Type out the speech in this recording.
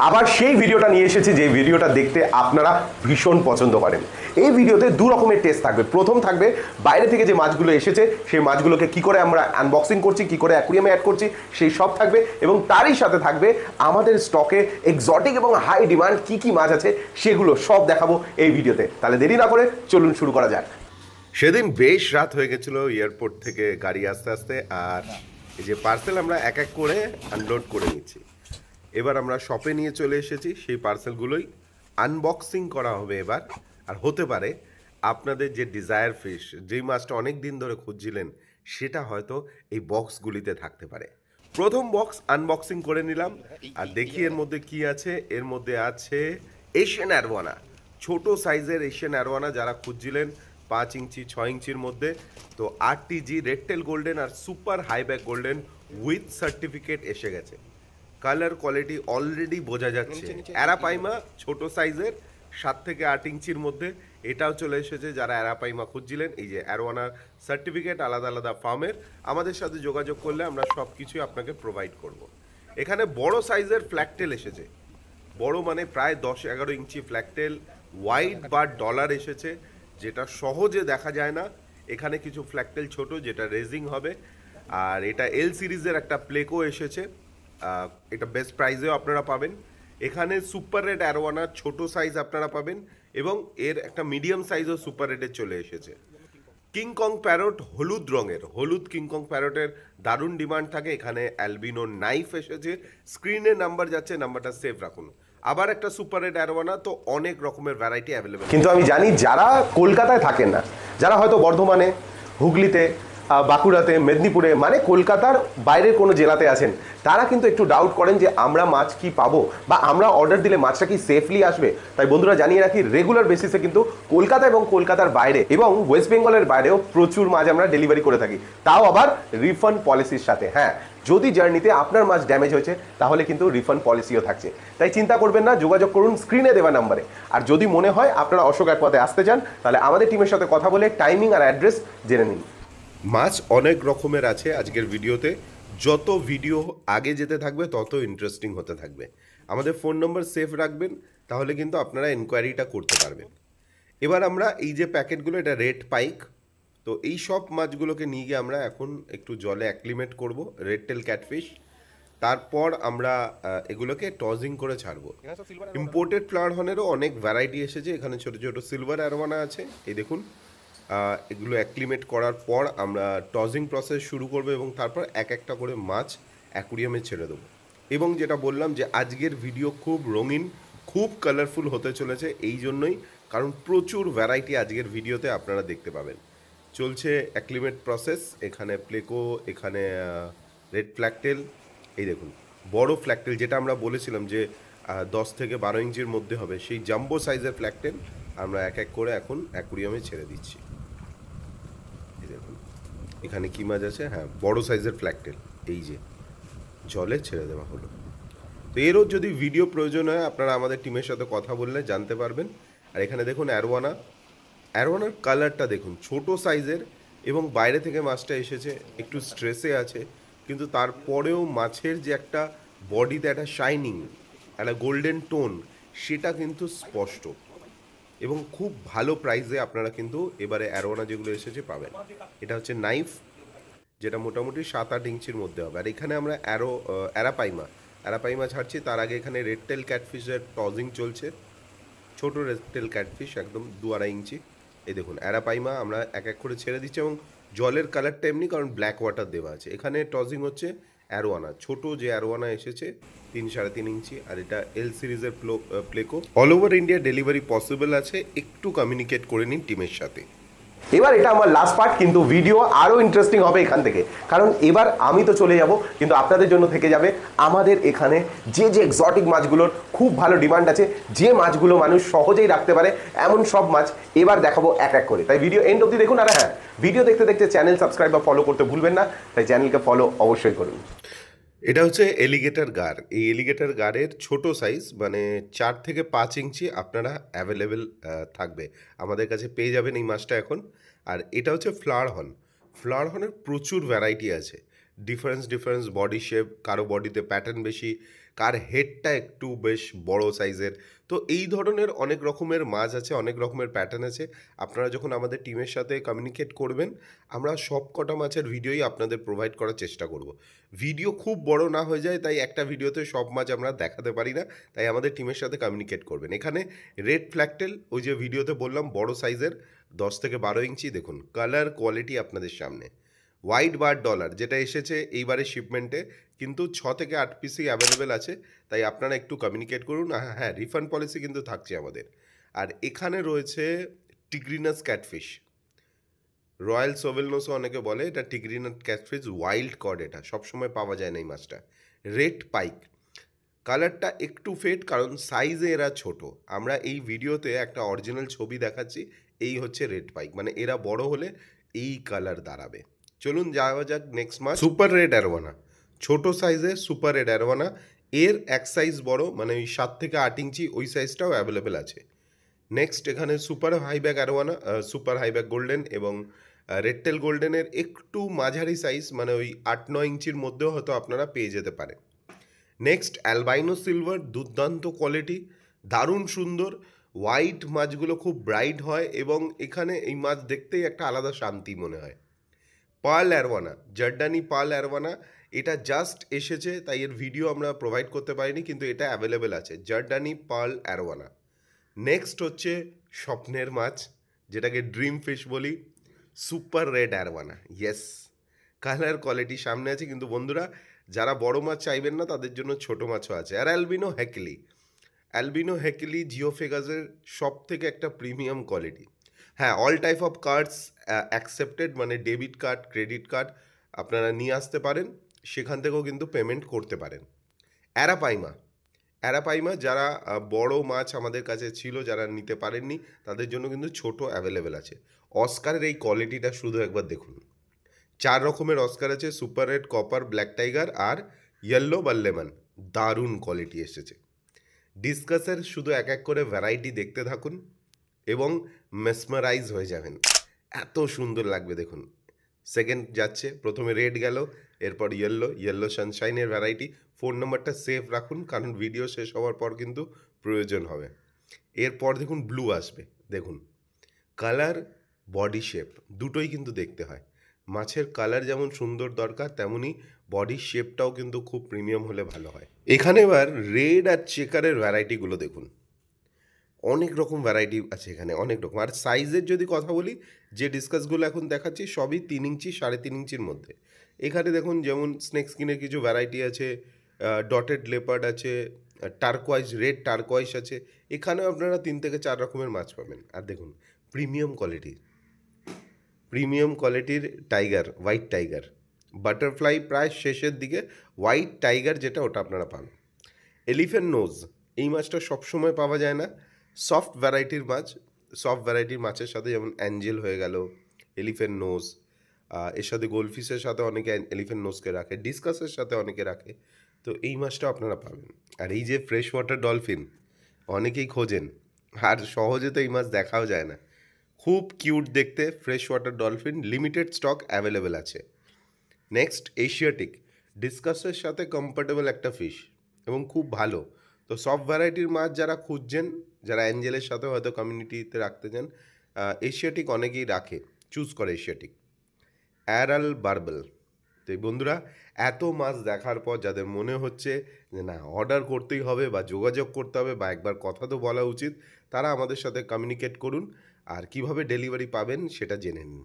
আবার সেই ভিডিওটা নিয়ে এসেছি যে ভিডিওটা দেখতে আপনারা ভীষণ পছন্দ করেন। এই ভিডিওতে দু রকমের টেস্ট থাকবে। প্রথম থাকবে বাইরে থেকে যে মাছগুলো এসেছে সেই মাছগুলোকে কি করে আমরা আনবক্সিং করছি, কি করে অ্যাকুরিয়ামে অ্যাড করছি, সেই সব থাকবে। এবং তারই সাথে থাকবে আমাদের স্টকে এক্সোটিক এবং হাই ডিমান্ড কি কি মাছ আছে সেগুলো সব দেখাবো এই ভিডিওতে। তাহলে দেরি না করে চলুন শুরু করা যাক। সেদিন বেশ রাত হয়ে গেছিল এয়ারপোর্ট থেকে গাড়ি আসতে আসতে, আর এই যে পার্সেল আমরা এক এক করে আনলোড করে নিচ্ছি। এবার আমরা শপে নিয়ে চলে এসেছি, সেই পার্সেলগুলোই আনবক্সিং করা হবে এবার। আর হতে পারে আপনাদের যে ডিজায়ার ফিশ, যেই মাছটা অনেক দিন ধরে খুঁজছিলেন, সেটা হয়তো এই বক্সগুলিতে থাকতে পারে। প্রথম বক্স আনবক্সিং করে নিলাম আর দেখি এর মধ্যে কি আছে। এর মধ্যে আছে এশিয়ান অ্যারোয়ানা, ছোট সাইজের এশিয়ান অ্যারোয়ানা যারা খুঁজছিলেন 5 ইঞ্চি 6 ইঞ্চির মধ্যে। তো RTG রেড টেল গোল্ডেন আর super high back golden with certificate এসে গেছে। কালার কোয়ালিটি অলরেডি বোঝা যাচ্ছে। অ্যারাপাইমা ছোট সাইজের 7 থেকে 8 ইঞ্চির মধ্যে, এটাও চলে এসেছে। যারা অ্যারাপাইমা খুঁজছিলেন, এই যে অ্যারোয়ানার সার্টিফিকেট আলাদা আলাদা ফার্মের, আমাদের সাথে যোগাযোগ করলে আমরা সব কিছুই আপনাকে প্রোভাইড করব। এখানে বড় সাইজের ফ্ল্যাগটেল এসেছে, বড় মানে প্রায় 10-11 ইঞ্চি ফ্ল্যাগটেল হোয়াইট বা ডলার এসেছে, যেটা সহজে দেখা যায় না। এখানে কিছু ফ্ল্যাগটেল ছোট যেটা রেজিং হবে। আর এটা এল সিরিজের একটা প্লেকো এসেছে, এটা বেস্ট প্রাইসেও আপনারা পাবেন। এখানে সুপার রেড অ্যারোয়ানা ছোট সাইজ আপনারা পাবেন, এবং এর একটা মিডিয়াম সাইজও সুপার রেডের চলে এসেছে। কিংকং প্যারট হলুদ রঙের, হলুদ কিংকং প্যারটের দারুণ ডিমান্ড থাকে। এখানে অ্যালবিনো নাইফ এসেছে, স্ক্রিনে নাম্বার যাচ্ছে, নাম্বারটা সেভ রাখুন। আবার একটা সুপার রেড অ্যারোয়ানা। তো অনেক রকমের ভ্যারাইটি অ্যাভেলেবেল। কিন্তু আমি জানি যারা কলকাতায় থাকেন না, যারা হয়তো বর্ধমানে, হুগলিতে, বাঁকুড়াতে, মেদিনীপুরে, মানে কলকাতার বাইরের কোনো জেলাতে আছেন, তারা কিন্তু একটু ডাউট করেন যে আমরা মাছ কি পাবো, বা আমরা অর্ডার দিলে মাছটা কি সেফলি আসবে। তাই বন্ধুরা জানিয়ে রাখি, রেগুলার বেসিসে কিন্তু কলকাতা এবং কলকাতার বাইরে এবং ওয়েস্ট বেঙ্গলের বাইরেও প্রচুর মাছ আমরা ডেলিভারি করে থাকি, তাও আবার রিফান্ড পলিসির সাথে। হ্যাঁ, যদি জার্নিতে আপনার মাছ ড্যামেজ হয়েছে তাহলে কিন্তু রিফান্ড পলিসিও থাকছে। তাই চিন্তা করবেন না, যোগাযোগ করুন স্ক্রিনে দেওয়া নাম্বারে। আর যদি মনে হয় আপনারা অশোক অ্যাকোয়াতে আসতে চান, তাহলে আমাদের টিমের সাথে কথা বলে টাইমিং আর অ্যাড্রেস জেনে নিন। মাছ অনেক রকমের আছে আজকের ভিডিওতে। যত ভিডিও আগে যেতে থাকবে তত ইন্টারেস্টিং হতে থাকবে। আমাদের ফোন নম্বর সেভ রাখবেন, তাহলে কিন্তু আপনারা এনকোয়ারিটা করতে পারবেন। এবার আমরা এই যে প্যাকেটগুলো, এটা রেড পাইক। তো এই সব মাছগুলোকে নিয়ে গিয়ে আমরা এখন একটু জলে অ্যাক্লিমেট করব, রেড টেল ক্যাটফিশ। তারপর আমরা এগুলোকে টজিং করে ছাড়বো। ইম্পোর্টেড ফ্লাওয়ার হনেরও অনেক ভ্যারাইটি এসেছে। এখানে ছোট ছোট সিলভার অ্যারোয়ানা আছে, এই দেখুন। এগুলো অ্যাক্লিমেট করার পর আমরা টজিং প্রসেস শুরু করবো, এবং তারপর এক একটা করে মাছ অ্যাকুরিয়ামে ছেড়ে দেবো। এবং যেটা বললাম যে আজকের ভিডিও খুব রঙিন, খুব কালারফুল হতে চলেছে, এই জন্যই, কারণ প্রচুর ভ্যারাইটি আজকের ভিডিওতে আপনারা দেখতে পাবেন। চলছে অ্যাক্লিমেট প্রসেস। এখানে প্লেকো, এখানে রেড ফ্ল্যাগটেল, এই দেখুন বড় ফ্ল্যাগটেল, যেটা আমরা বলেছিলাম যে 10 থেকে 12 ইঞ্চির মধ্যে হবে, সেই জাম্বো সাইজের ফ্ল্যাগটেল আমরা এক এক করে এখন অ্যাকুরিয়ামে ছেড়ে দিচ্ছি। এই দেখুন এখানে কি মাছ আছে, হ্যাঁ বড় সাইজের ফ্ল্যাগটেল, এই যে জলে ছেড়ে দেওয়া হলো। তো এরও যদি ভিডিও প্রয়োজন হয় আপনারা আমাদের টিমের সাথে কথা বললে জানতে পারবেন। আর এখানে দেখুন অ্যারোয়ানা, অ্যারোয়ানার কালারটা দেখুন, ছোট সাইজের, এবং বাইরে থেকে মাছটা এসেছে, একটু স্ট্রেসে আছে, কিন্তু তারপরেও মাছের যে একটা বডিতে একটা শাইনিং, একটা গোল্ডেন টোন, সেটা কিন্তু স্পষ্ট, এবং খুব ভালো প্রাইসে আপনারা কিন্তু এবারে অ্যারোয়ানা যেগুলো এসেছে পাবেন। এটা হচ্ছে নাইফ, যেটা মোটামুটি 7-8 ইঞ্চির মধ্যে হবে। আর এখানে আমরা অ্যারাপাইমা ছাড়ছি। তার আগে এখানে রেড টেল ক্যাটফিশের টজিং চলছে, ছোট রেড টেল ক্যাটফিশ, একদম 2-2.5 ইঞ্চি। এই দেখুন অ্যারাপাইমা আমরা এক এক করে ছেড়ে দিচ্ছি, এবং জলের কালারটা এমনি, কারণ ব্ল্যাক ওয়াটার দেওয়া আছে। এখানে টজিং হচ্ছে অ্যারোয়ানা, ছোট যে অ্যারোয়ানা এসেছে 3-3.5 ইঞ্চি, আর এটা এল সিরিজের pleco. All over India delivery possible আছে, একটু কমিউনিকেট করে নিন টিমের সাথে। এবার এটা আমার লাস্ট পার্ট, কিন্তু ভিডিও আরও ইন্টারেস্টিং হবে এখান থেকে, কারণ এবার আমি তো চলে যাব, কিন্তু আপনাদের জন্য থেকে যাবে আমাদের এখানে যে যে এক্সোটিক মাছগুলোর খুব ভালো ডিমান্ড আছে, যে মাছগুলো মানুষ সহজেই রাখতে পারে, এমন সব মাছ এবার দেখাবো এক এক করে। তাই ভিডিও এন্ড অবধি দেখুন। আর হ্যাঁ, ভিডিও দেখতে দেখতে চ্যানেল সাবস্ক্রাইব বা ফলো করতে ভুলবেন না, তাই চ্যানেলকে ফলো অবশ্যই করুন। এটা হচ্ছে এলিগেটর গার। এই এলিগেটর গারের ছোট সাইজ, মানে 4 থেকে 5 ইঞ্চি আপনারা অ্যাভেলেবেল থাকবে, আমাদের কাছে পেয়ে যাবেন এই মাছটা এখন। আর এটা হচ্ছে ফ্লাওয়ার হর্ন। ফ্লাওয়ার হর্নের প্রচুর ভ্যারাইটি আছে, ডিফারেন্স বডি শেপ, কারো বডিতে প্যাটার্ন বেশি, কার হেডটা একটু বেশ বড় সাইজের। তো এই ধরনের অনেক রকমের মাছ আছে, অনেক রকমের প্যাটার্ন আছে। আপনারা যখন আমাদের টিমের সাথে কমিউনিকেট করবেন, আমরা সব কটা মাছের ভিডিওই আপনাদের প্রোভাইড করার চেষ্টা করব। ভিডিও খুব বড় না হয়ে যায়, তাই একটা ভিডিওতে সব মাছ আমরা দেখাতে পারি না, তাই আমাদের টিমের সাথে কমিউনিকেট করবেন। এখানে রেড ফ্ল্যাগটেল, ওই যে ভিডিওতে বললাম বড় সাইজের 10 থেকে 12 ইঞ্চি, দেখুন কালার কোয়ালিটি আপনাদের সামনে। হোয়াইট বার ডলার যেটা এসেছে এইবারের শিপমেন্টে, কিন্তু 6 থেকে 8 পিসই অ্যাভেলেবেল আছে, তাই আপনারা একটু কমিউনিকেট করুন। হ্যাঁ, রিফান্ড পলিসি কিন্তু থাকছে আমাদের। আর এখানে রয়েছে টিগ্রিনাস ক্যাটফিশ, রয়্যাল সোভেলনোসও অনেকে বলে, এটা টিগ্রিনাস ক্যাটফিশ ওয়াইল্ড কড, এটা সবসময় পাওয়া যায় না এই মাছটা। রেড পাইক, কালারটা একটু ফেড, কারণ সাইজে এরা ছোট। আমরা এই ভিডিওতে একটা অরিজিনাল ছবি দেখাচ্ছি, এই হচ্ছে রেড পাইক, মানে এরা বড় হলে এই কালার দাঁড়াবে। চলুন যাওয়া যাক নেক্সট মাছ, সুপার রেড অ্যারোয়ানা। ছোট সাইজে সুপার রেড অ্যারোয়ানা, এর এক সাইজ বড়, মানে ওই 7 থেকে 8 ইঞ্চি, ওই সাইজটাও অ্যাভেলেবেল আছে। নেক্সট এখানে super হাইব্যাক arowana, super high back golden এবং রেডটেল গোল্ডেনের একটু মাঝারি সাইজ, মানে ওই 8-9 ইঞ্চির মধ্যেও হয়তো আপনারা পেয়ে যেতে পারেন। নেক্সট অ্যালবাইনো সিলভার, দুর্দান্ত কোয়ালিটি, দারুণ সুন্দর। হোয়াইট মাছগুলো খুব ব্রাইট হয় এবং এখানে এই মাছ দেখতেই একটা আলাদা শান্তি মনে হয়। পার্ল অ্যারোয়ানা, জর্ডানি পার্ল অ্যারোয়ানা, এটা জাস্ট এসেছে, তাই এর ভিডিও আমরা প্রোভাইড করতে পারিনি, কিন্তু এটা অ্যাভেলেবেল আছে, জর্ডানি পার্ল অ্যারোয়ানা। নেক্সট হচ্ছে স্বপ্নের মাছ, যেটাকে ড্রিম ফিশ বলি, super red arowana. Yes, colour quality সামনে আছে, কিন্তু বন্ধুরা যারা বড় মাছ চাইবেন না তাদের জন্য ছোট মাছও আছে। আর অ্যালবিনো হেকলি, অ্যালবিনো হেকলি জিওফেগাসের সব থেকে একটা প্রিমিয়াম কোয়ালিটি। হ্যাঁ, all type of cards accepted, মানে ডেবিট কার্ড, ক্রেডিট কার্ড আপনারা নিয়ে আসতে পারেন, সেখান থেকেও কিন্তু পেমেন্ট করতে পারেন। অ্যারাপাইমা, অ্যারাপাইমা যারা বড় মাছ আমাদের কাছে ছিল, যারা নিতে পারেননি, তাদের জন্য কিন্তু ছোট অ্যাভেলেবেল আছে। অস্কারের এই কোয়ালিটিটা শুধু একবার দেখুন, 4 রকমের অস্কার আছে, super red, copper, black tiger আর ইয়েলো বা লেমন। দারুণ কোয়ালিটি এসেছে। ডিসকাসের শুধু এক এক করে ভ্যারাইটি দেখতে থাকুন এবং মেসমারাইজ হয়ে যাবেন, এত সুন্দর লাগবে দেখুন। সেকেন্ড যাচ্ছে, প্রথমে রেড গেল, এরপর ইয়েলো সানশাইনের ভ্যারাইটি। ফোন নাম্বারটা সেভ রাখুন, কারণ ভিডিও শেষ হওয়ার পর কিন্তু প্রয়োজন হবে। এরপর দেখুন ব্লু আসবে, দেখুন কালার, বডি শেপ দুটোই কিন্তু দেখতে হয়। মাছের কালার যেমন সুন্দর দরকার, তেমনি বডি শেপটাও কিন্তু খুব প্রিমিয়াম হলে ভালো হয়। এখানে এবার রেড আর চেকারের ভ্যারাইটিগুলো দেখুন, অনেক রকম ভ্যারাইটি আছে এখানে, অনেক রকম। আর সাইজের যদি কথা বলি, যে ডিসকাসগুলো এখন দেখাচ্ছি সবই 3 ইঞ্চি 3.5 ইঞ্চির মধ্যে। এখানে দেখুন যেমন স্নেক স্কিনের কিছু ভ্যারাইটি আছে, ডটেড লেপার্ড আছে, টার্কোয়াইজ, রেড টার্কোয়াইজ আছে। এখানেও আপনারা 3 থেকে 4 রকমের মাছ পাবেন। আর দেখুন প্রিমিয়াম কোয়ালিটির টাইগার, হোয়াইট টাইগার, বাটারফ্লাই প্রায় শেষের দিকে, হোয়াইট টাইগার যেটা, ওটা আপনারা পাবেন। এলিফ্যান্ট নোজ, এই মাছটা সবসময় পাওয়া যায় না, সফট ভ্যারাইটির মাছ। সফট ভ্যারাইটির মাছের সাথে যেমন অ্যাঞ্জেল হয়ে গেল, এলিফ্যান্ট নোজ, এর সাথে গোল্ডফিশের সাথে অনেকে এলিফ্যান্ট নোজকে রাখে, ডিসকাসের সাথে অনেকে রাখে, তো এই মাছটা আপনারা পাবেন। আর এই যে ফ্রেশ ওয়াটার ডলফিন অনেকেই খোঁজেন, আর সহজে তো এই মাছ দেখাও যায় না, খুব কিউট দেখতে fresh water dolphin, limited stock available আছে। নেক্সট এশিয়াটিক, ডিসকাসের সাথে কম্ফর্টেবল একটা ফিশ এবং খুব ভালো। তো সব ভ্যারাইটির মাছ যারা খুঁজছেন, যারা অ্যাঞ্জেলের সাথে হয়তো কমিউনিটিতে রাখতে চান, এশিয়াটিক অনেকেই রাখে, চুজ করে এশিয়াটিক। অ্যারাল বার্বেল। তো এই বন্ধুরা, এত মাছ দেখার পর যাদের মনে হচ্ছে যে না অর্ডার করতেই হবে বা যোগাযোগ করতে হবে বা একবার কথা তো বলা উচিত, তারা আমাদের সাথে কমিউনিকেট করুন, আর কিভাবে ডেলিভারি পাবেন সেটা জেনে নিন।